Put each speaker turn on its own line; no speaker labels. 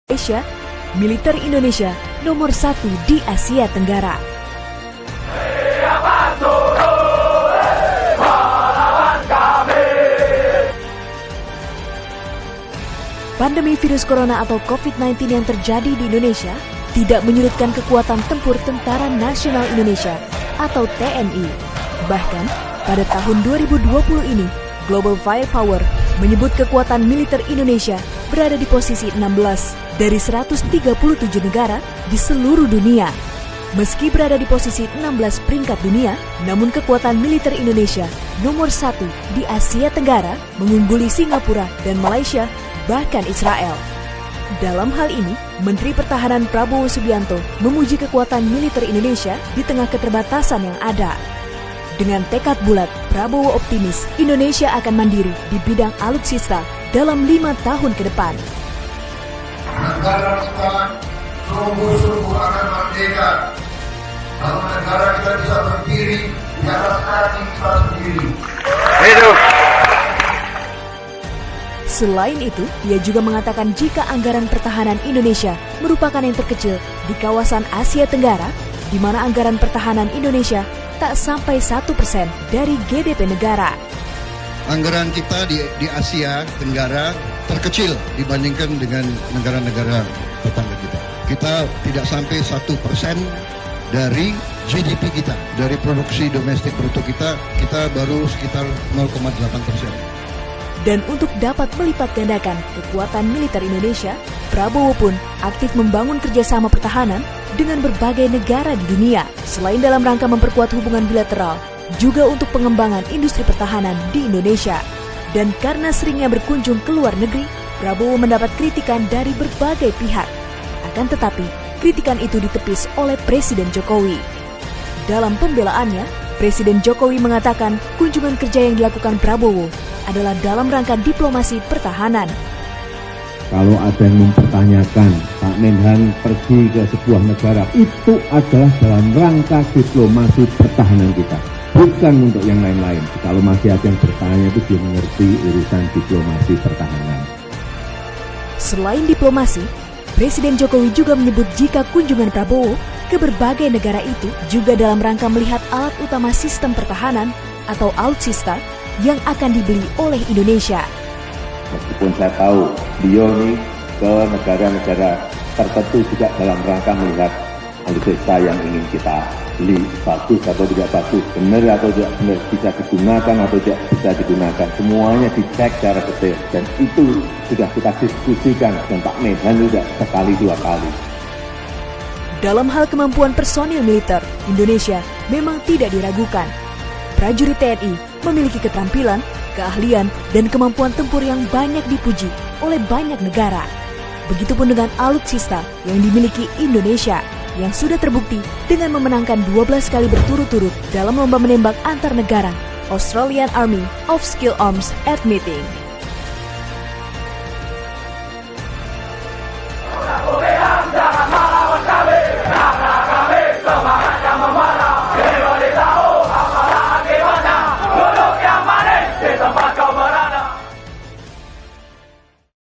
Asia, militer Indonesia nomor 1 di Asia Tenggara. Pandemi virus corona atau COVID-19 yang terjadi di Indonesia tidak menyurutkan kekuatan tempur Tentara Nasional Indonesia atau TNI. Bahkan, pada tahun 2020 ini, Global Firepower menyebut kekuatan militer Indonesia berada di posisi 16 dari 137 negara di seluruh dunia. Meski berada di posisi 16 peringkat dunia, namun kekuatan militer Indonesia nomor 1 di Asia Tenggara mengungguli Singapura dan Malaysia, bahkan Israel. Dalam hal ini, Menteri Pertahanan Prabowo Subianto memuji kekuatan militer Indonesia di tengah keterbatasan yang ada. Dengan tekad bulat, Prabowo optimis Indonesia akan mandiri di bidang alutsista dalam 5 tahun ke depan.
Negara kita sungguh-sungguh akan merdeka. Kalau negara kita bisa berdiri di atas kaki kita sendiri. Hidup!
Selain itu, ia juga mengatakan jika anggaran pertahanan Indonesia merupakan yang terkecil di kawasan Asia Tenggara, di mana anggaran pertahanan Indonesia tak sampai 1% dari GDP negara.
Anggaran kita di Asia Tenggara terkecil dibandingkan dengan negara-negara tetangga kita. Kita tidak sampai 1% dari GDP kita, dari produksi domestik bruto kita baru sekitar 0,8%.
Dan untuk dapat melipat gandakan kekuatan militer Indonesia, Prabowo pun aktif membangun kerjasama pertahanan dengan berbagai negara di dunia, selain dalam rangka memperkuat hubungan bilateral, juga untuk pengembangan industri pertahanan di Indonesia. Dan karena seringnya berkunjung ke luar negeri, Prabowo mendapat kritikan dari berbagai pihak. Akan tetapi, kritikan itu ditepis oleh Presiden Jokowi. Dalam pembelaannya, Presiden Jokowi mengatakan kunjungan kerja yang dilakukan Prabowo adalah dalam rangka diplomasi pertahanan.
Kalau ada yang mempertanyakan Pak Menhan pergi ke sebuah negara, itu adalah dalam rangka diplomasi pertahanan kita, bukan untuk yang lain-lain. Kalau masih ada yang bertanya itu dia mengerti urusan diplomasi pertahanan.
Selain diplomasi, Presiden Jokowi juga menyebut jika kunjungan Prabowo ke berbagai negara itu juga dalam rangka melihat alat utama sistem pertahanan atau alutsista yang akan dibeli oleh Indonesia.
Meskipun saya tahu beliau ini ke negara-negara tertentu juga dalam rangka melihat alutsista yang ingin kita beli, bagus atau tidak bagus, benar atau tidak benar, bisa digunakan atau tidak bisa digunakan. Semuanya dicek secara detail dan itu sudah kita diskusikan dan Pak Menhan juga sekali dua kali.
Dalam hal kemampuan personil militer, Indonesia memang tidak diragukan. Prajurit TNI memiliki keterampilan, keahlian, dan kemampuan tempur yang banyak dipuji oleh banyak negara. Begitupun dengan alutsista yang dimiliki Indonesia, yang sudah terbukti dengan memenangkan 12 kali berturut-turut dalam lomba menembak antar negara Australian Army of Skill Arms at Meeting.